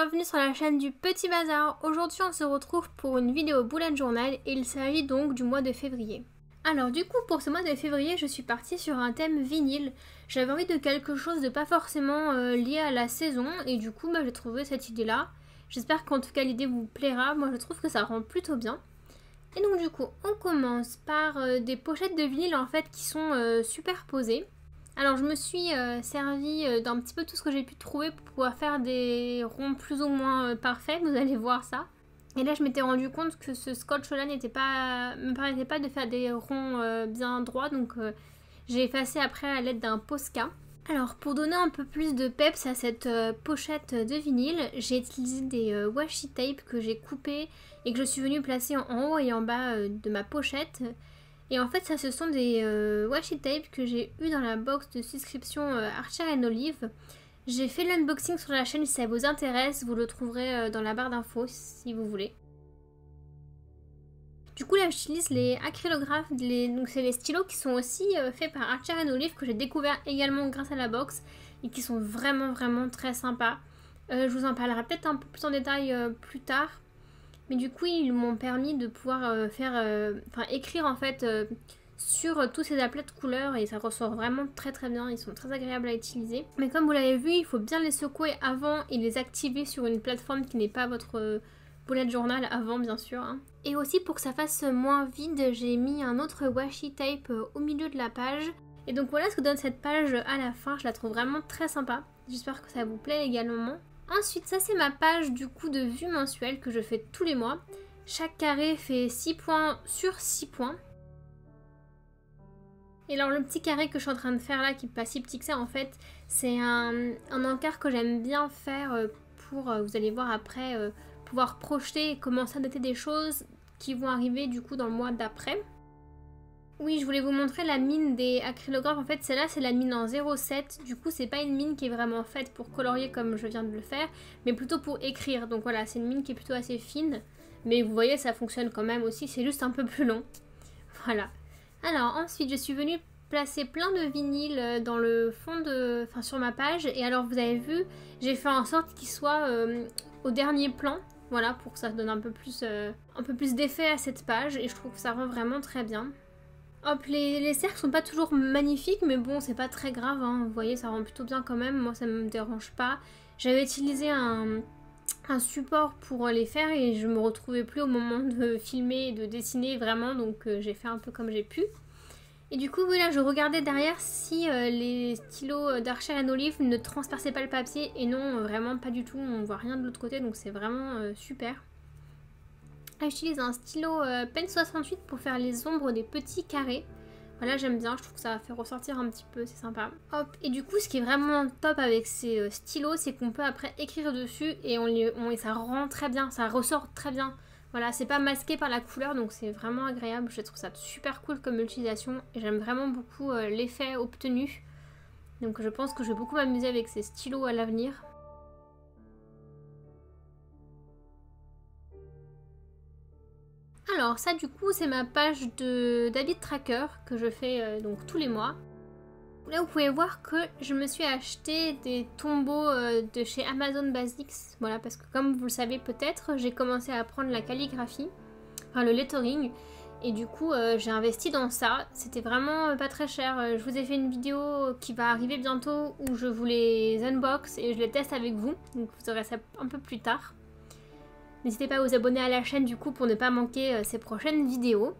bienvenue sur la chaîne du Petit Bazar. Aujourd'hui on se retrouve pour une vidéo bullet journal et il s'agit donc du mois de février. Alors du coup pour ce mois de février je suis partie sur un thème vinyle. J'avais envie de quelque chose de pas forcément lié à la saison et du coup j'ai trouvé cette idée là. J'espère qu'en tout cas l'idée vous plaira, moi je trouve que ça rend plutôt bien. Et donc du coup on commence par des pochettes de vinyle en fait qui sont superposées. Alors je me suis servi d'un petit peu tout ce que j'ai pu trouver pour pouvoir faire des ronds plus ou moins parfaits, vous allez voir ça. Et là je m'étais rendu compte que ce scotch là me permettait pas de faire des ronds bien droits, donc j'ai effacé après à l'aide d'un Posca. Alors pour donner un peu plus de peps à cette pochette de vinyle, j'ai utilisé des washi tape que j'ai coupé et que je suis venue placer en haut et en bas de ma pochette. Et en fait ça ce sont des washi tape que j'ai eu dans la box de souscription Archer & Olive. J'ai fait l'unboxing sur la chaîne si ça vous intéresse, vous le trouverez dans la barre d'infos si vous voulez. Du coup là j'utilise les acrylographes, donc c'est les stylos qui sont aussi faits par Archer & Olive que j'ai découvert également grâce à la box et qui sont vraiment très sympas. Je vous en parlerai peut-être un peu plus en détail plus tard. Mais du coup, ils m'ont permis de pouvoir écrire en fait sur tous ces aplats de couleurs et ça ressort vraiment très bien. Ils sont très agréables à utiliser. Mais comme vous l'avez vu, il faut bien les secouer avant et les activer sur une plateforme qui n'est pas votre bullet journal avant, bien sûr. Hein. Et aussi pour que ça fasse moins vide, j'ai mis un autre washi tape au milieu de la page. Et donc voilà ce que donne cette page à la fin. Je la trouve vraiment très sympa. J'espère que ça vous plaît également. Ensuite, ça c'est ma page du coup de vue mensuelle que je fais tous les mois. Chaque carré fait 6 points sur 6 points. Et alors le petit carré que je suis en train de faire là, qui n'est pas si petit que ça en fait, c'est un encart que j'aime bien faire pour, vous allez voir après, pouvoir projeter et commencer à noter des choses qui vont arriver du coup dans le mois d'après. Oui, je voulais vous montrer la mine des acrylographes. En fait, celle-là, c'est la mine en 0,7. Du coup, c'est pas une mine qui est vraiment faite pour colorier comme je viens de le faire, mais plutôt pour écrire. Donc voilà, c'est une mine qui est plutôt assez fine. Mais vous voyez, ça fonctionne quand même aussi. C'est juste un peu plus long. Voilà. Alors, ensuite, je suis venue placer plein de vinyles dans le fond de... Enfin, sur ma page. Et alors, vous avez vu, j'ai fait en sorte qu'il soit au dernier plan. Voilà, pour que ça donne un peu plus d'effet à cette page. Et je trouve que ça rend vraiment très bien. Hop, les cercles sont pas toujours magnifiques, mais bon, c'est pas très grave, hein. Vous voyez, ça rend plutôt bien quand même, moi ça me dérange pas. J'avais utilisé un support pour les faire et je me retrouvais plus au moment de filmer et de dessiner vraiment, donc j'ai fait un peu comme j'ai pu. Et du coup, voilà, je regardais derrière si les stylos d'Archer & Olive ne transperçaient pas le papier, et non, vraiment pas du tout, on voit rien de l'autre côté, donc c'est vraiment super. J'utilise un stylo Pen 68 pour faire les ombres des petits carrés. Voilà, j'aime bien, je trouve que ça fait ressortir un petit peu, c'est sympa. Hop, et du coup, ce qui est vraiment top avec ces stylos, c'est qu'on peut après écrire dessus et ça rend très bien, ça ressort très bien. Voilà, c'est pas masqué par la couleur, donc c'est vraiment agréable. Je trouve ça super cool comme utilisation et j'aime vraiment beaucoup l'effet obtenu. Donc je pense que je vais beaucoup m'amuser avec ces stylos à l'avenir. Alors ça du coup c'est ma page d'habit tracker que je fais donc tous les mois. Là vous pouvez voir que je me suis acheté des tombeaux de chez Amazon Basics. Voilà, parce que comme vous le savez peut-être, j'ai commencé à apprendre la calligraphie, enfin le lettering. Et du coup j'ai investi dans ça. C'était vraiment pas très cher. Je vous ai fait une vidéo qui va arriver bientôt où je vous les unbox et je les teste avec vous. Donc vous aurez ça un peu plus tard. N'hésitez pas à vous abonner à la chaîne du coup pour ne pas manquer ces prochaines vidéos.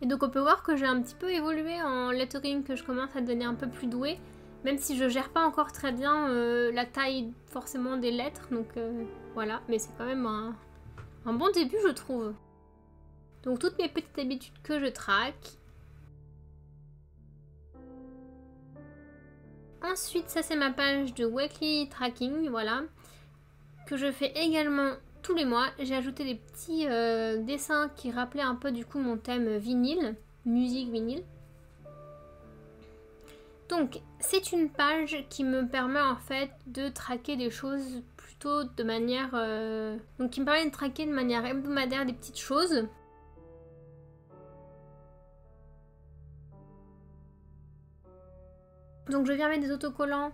Et donc on peut voir que j'ai un petit peu évolué en lettering, que je commence à devenir un peu plus douée. Même si je gère pas encore très bien la taille forcément des lettres. Donc voilà, mais c'est quand même un bon début je trouve. Donc toutes mes petites habitudes que je traque. Ensuite ça c'est ma page de weekly tracking, voilà. Que je fais également tous les mois. J'ai ajouté des petits dessins qui rappelaient un peu du coup mon thème vinyle, musique vinyle. Donc c'est une page qui me permet en fait de traquer des choses plutôt de manière... donc qui me permet de traquer de manière hebdomadaire des petites choses. Donc je viens mettre des autocollants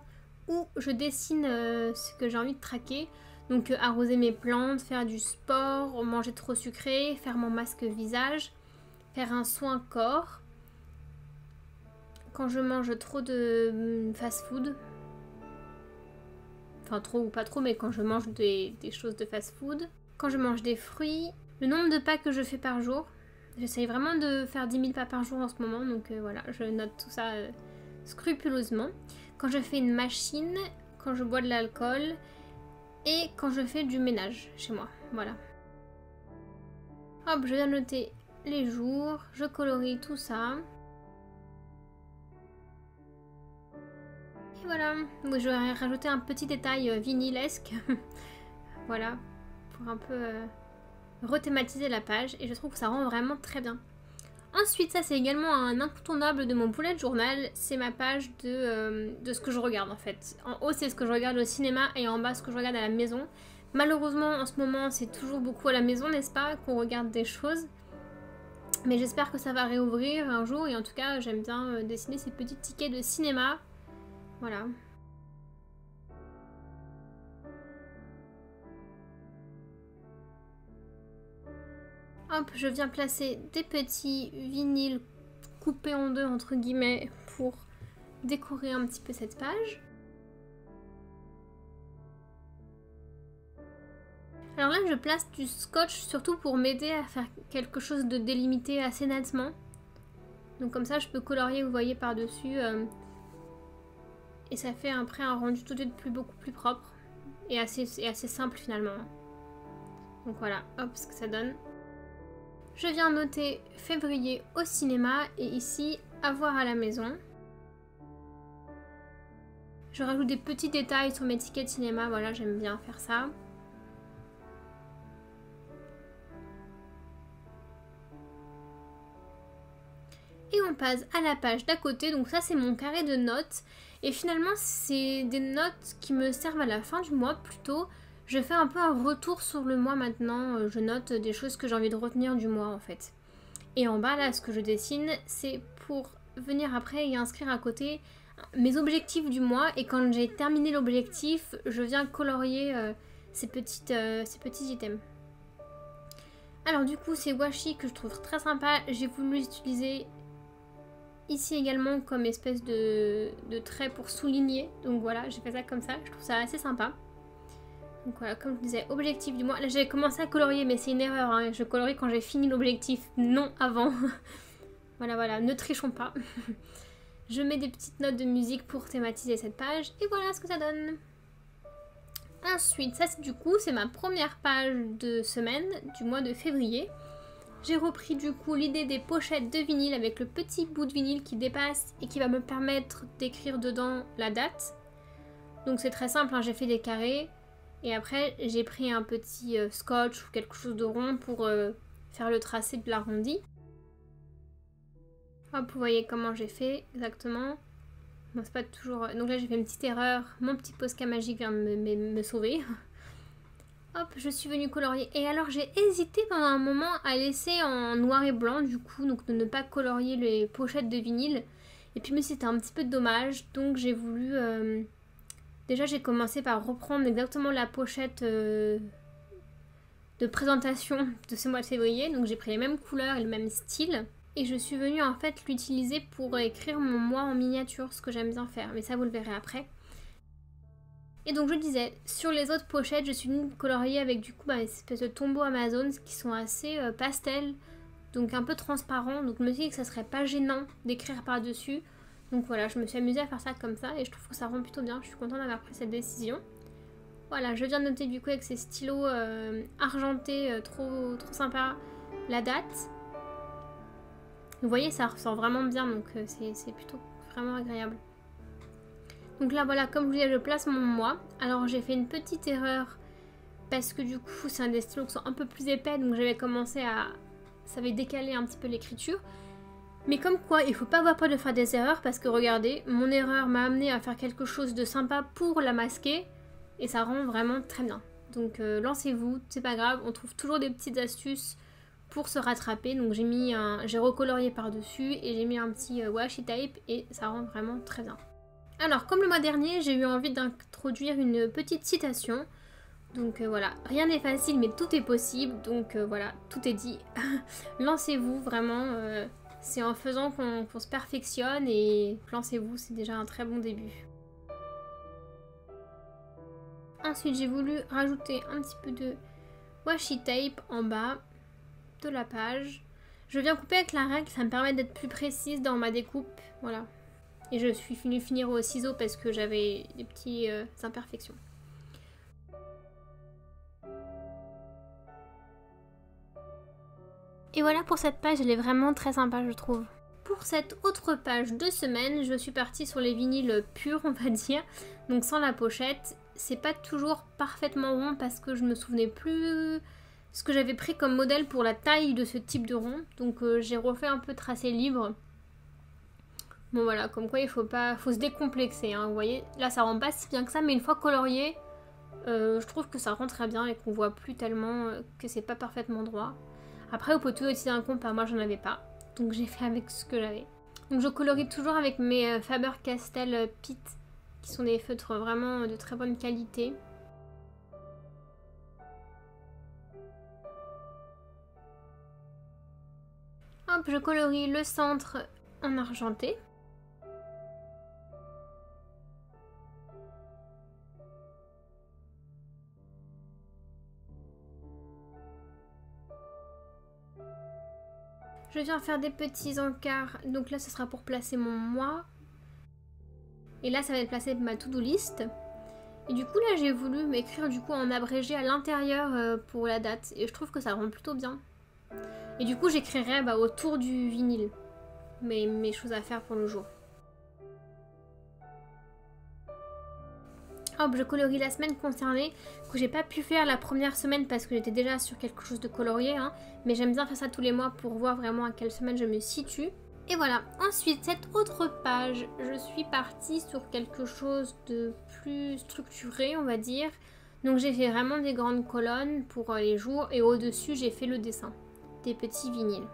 où je dessine ce que j'ai envie de traquer. Donc arroser mes plantes, faire du sport, manger trop sucré, faire mon masque visage, faire un soin corps. Quand je mange trop de fast-food, enfin trop ou pas trop, mais quand je mange des choses de fast-food. Quand je mange des fruits, le nombre de pas que je fais par jour. J'essaye vraiment de faire 10 000 pas par jour en ce moment, donc voilà, je note tout ça scrupuleusement. Quand je fais une machine, quand je bois de l'alcool et quand je fais du ménage chez moi, voilà. Hop, je viens noter les jours, je colorie tout ça. Et voilà, donc je vais rajouter un petit détail vinylesque, voilà, pour un peu rethématiser la page, et je trouve que ça rend vraiment très bien. Ensuite, ça c'est également un incontournable de mon bullet journal, c'est ma page de ce que je regarde en fait. En haut c'est ce que je regarde au cinéma et en bas ce que je regarde à la maison. Malheureusement en ce moment c'est toujours beaucoup à la maison, n'est-ce pas, qu'on regarde des choses. Mais j'espère que ça va réouvrir un jour, et en tout cas j'aime bien dessiner ces petits tickets de cinéma. Voilà. Hop, je viens placer des petits vinyles coupés en deux entre guillemets pour décorer un petit peu cette page. Alors là je place du scotch surtout pour m'aider à faire quelque chose de délimité assez nettement. Donc comme ça je peux colorier, vous voyez, par dessus. Et ça fait après un rendu tout de suite beaucoup plus propre et assez simple finalement. Donc voilà, hop, ce que ça donne. Je viens noter février au cinéma et ici à voir à la maison. Je rajoute des petits détails sur mes tickets de cinéma, voilà, j'aime bien faire ça. Et on passe à la page d'à côté, donc ça c'est mon carré de notes. Et finalement c'est des notes qui me servent à la fin du mois plutôt. Je fais un peu un retour sur le mois maintenant, je note des choses que j'ai envie de retenir du mois en fait. Et en bas là, ce que je dessine, c'est pour venir après et inscrire à côté mes objectifs du mois. Et quand j'ai terminé l'objectif, je viens colorier ces petits items. Alors du coup, ces washi que je trouve très sympa, j'ai voulu les utiliser ici également comme espèce de trait pour souligner. Donc voilà, j'ai fait ça comme ça, je trouve ça assez sympa. Donc voilà, comme je disais, objectif du mois. Là j'ai commencé à colorier, mais c'est une erreur, hein. Je colorie quand j'ai fini l'objectif, non avant. Voilà, ne trichons pas. Je mets des petites notes de musique pour thématiser cette page, et voilà ce que ça donne. Ensuite, ça du coup, c'est ma première page de semaine du mois de février. J'ai repris du coup l'idée des pochettes de vinyle avec le petit bout de vinyle qui dépasse et qui va me permettre d'écrire dedans la date. Donc c'est très simple, hein, j'ai fait des carrés. Et après, j'ai pris un petit scotch ou quelque chose de rond pour faire le tracé de l'arrondi. Hop, vous voyez comment j'ai fait exactement. Bon, c'est pas toujours... Donc là, j'ai fait une petite erreur. Mon petit Posca magique vient me sauver. Hop, je suis venue colorier. Et alors, j'ai hésité pendant un moment à laisser en noir et blanc, du coup. Donc, de ne pas colorier les pochettes de vinyle. Et puis, mais c'était un petit peu dommage. Donc, j'ai voulu... Déjà, j'ai commencé par reprendre exactement la pochette de présentation de ce mois de février. Donc, j'ai pris les mêmes couleurs et le même style. Et je suis venue en fait l'utiliser pour écrire mon mois en miniature, ce que j'aime bien faire. Mais ça, vous le verrez après. Et donc, je disais, sur les autres pochettes, je suis venue colorier avec du coup des espèces de tombeaux Amazon qui sont assez pastel. Donc, un peu transparents. Donc, je me suis dit que ça serait pas gênant d'écrire par-dessus. Donc voilà, je me suis amusée à faire ça comme ça et je trouve que ça rend plutôt bien. Je suis contente d'avoir pris cette décision. Voilà, je viens de noter du coup avec ces stylos argentés trop sympa la date. Vous voyez, ça ressort vraiment bien, donc c'est plutôt vraiment agréable. Donc là voilà, comme je vous disais, je place mon mois. Alors j'ai fait une petite erreur parce que du coup c'est un des stylos qui sont un peu plus épais, donc j'avais commencé à... ça avait décalé un petit peu l'écriture. Mais comme quoi, il faut pas avoir peur de faire des erreurs parce que regardez, mon erreur m'a amené à faire quelque chose de sympa pour la masquer et ça rend vraiment très bien. Donc lancez-vous, c'est pas grave, on trouve toujours des petites astuces pour se rattraper. Donc j'ai recolorié par-dessus et j'ai mis un petit washi tape et ça rend vraiment très bien. Alors, comme le mois dernier, j'ai eu envie d'introduire une petite citation. Donc voilà, rien n'est facile mais tout est possible, donc voilà, tout est dit. Lancez-vous vraiment, c'est en faisant qu'on se perfectionne et lancez-vous, c'est déjà un très bon début. Ensuite j'ai voulu rajouter un petit peu de washi tape en bas de la page. Je viens couper avec la règle, ça me permet d'être plus précise dans ma découpe, voilà. Et je suis venue finir au ciseau parce que j'avais des petites imperfections. Et voilà pour cette page, elle est vraiment très sympa je trouve. Pour cette autre page de semaine, je suis partie sur les vinyles purs on va dire, donc sans la pochette. C'est pas toujours parfaitement rond parce que je me souvenais plus ce que j'avais pris comme modèle pour la taille de ce type de rond. Donc j'ai refait un peu tracé libre. Bon voilà, comme quoi il faut se décomplexer, hein, vous voyez. Là ça rend pas si bien que ça, mais une fois colorié, je trouve que ça rend très bien et qu'on voit plus tellement que c'est pas parfaitement droit. Après, vous pouvez toujours utiliser un compas, moi j'en avais pas, donc j'ai fait avec ce que j'avais. Donc je colorie toujours avec mes Faber-Castell Pitt, qui sont des feutres vraiment de très bonne qualité. Hop, je colorie le centre en argenté. Je viens faire des petits encarts, donc là ce sera pour placer mon mois. Et là ça va être placer ma to-do list. Et du coup là j'ai voulu m'écrire du coup en abrégé à l'intérieur pour la date. Et je trouve que ça rend plutôt bien. Et du coup j'écrirai autour du vinyle mes choses à faire pour le jour. Hop, je colorie la semaine concernée, que j'ai pas pu faire la première semaine parce que j'étais déjà sur quelque chose de colorié, hein, mais j'aime bien faire ça tous les mois pour voir vraiment à quelle semaine je me situe. Et voilà, ensuite cette autre page, je suis partie sur quelque chose de plus structuré on va dire. Donc j'ai fait vraiment des grandes colonnes pour les jours et au-dessus j'ai fait le dessin, des petits vinyles.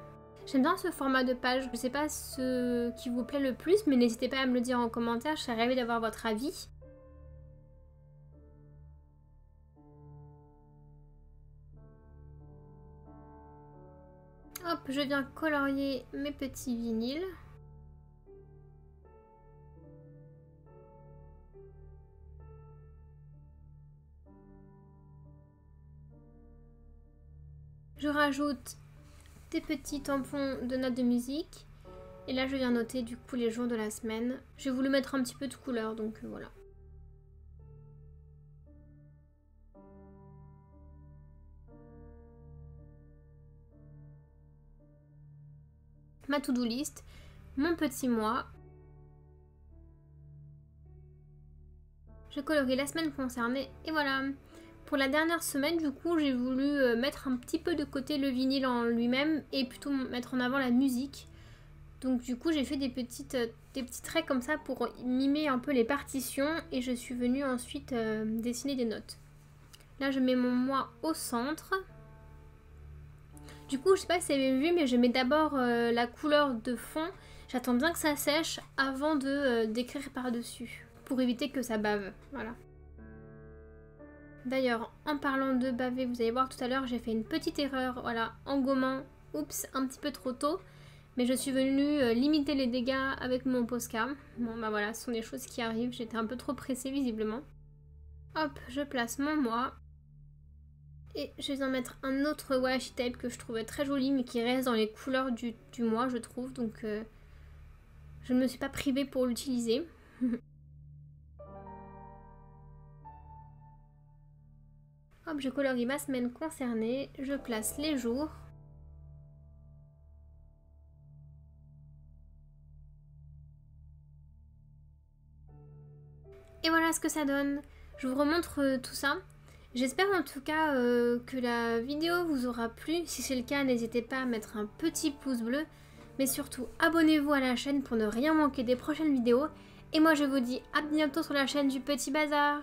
J'aime bien ce format de page, je sais pas ce qui vous plaît le plus, mais n'hésitez pas à me le dire en commentaire, je serais ravie d'avoir votre avis. Hop, je viens colorier mes petits vinyles. Je rajoute des petits tampons de notes de musique. Et là, je viens noter du coup les jours de la semaine. J'ai voulu mettre un petit peu de couleur, donc voilà. Ma to-do list, mon petit mois. Je colorie la semaine concernée et voilà. Pour la dernière semaine, du coup, j'ai voulu mettre un petit peu de côté le vinyle en lui-même et plutôt mettre en avant la musique. Donc du coup, j'ai fait des petits traits comme ça pour mimer un peu les partitions et je suis venue ensuite dessiner des notes. Là, je mets mon mois au centre. Du coup, je sais pas si vous avez vu, mais je mets d'abord la couleur de fond. J'attends bien que ça sèche avant d'écrire par-dessus, pour éviter que ça bave. Voilà. D'ailleurs, en parlant de baver, vous allez voir tout à l'heure, j'ai fait une petite erreur, voilà, en gommant. Oups, un petit peu trop tôt. Mais je suis venue limiter les dégâts avec mon Posca. Bon, bah voilà, ce sont des choses qui arrivent. J'étais un peu trop pressée, visiblement. Hop, je place mon mois. Et je vais en mettre un autre washi tape que je trouvais très joli mais qui reste dans les couleurs du mois je trouve. Donc je ne me suis pas privée pour l'utiliser. Hop, je colorie ma semaine concernée. Je place les jours. Et voilà ce que ça donne. Je vous remontre tout ça. J'espère en tout cas que la vidéo vous aura plu. Si c'est le cas, n'hésitez pas à mettre un petit pouce bleu. Mais surtout, abonnez-vous à la chaîne pour ne rien manquer des prochaines vidéos. Et moi, je vous dis à bientôt sur la chaîne du Petit Bazar.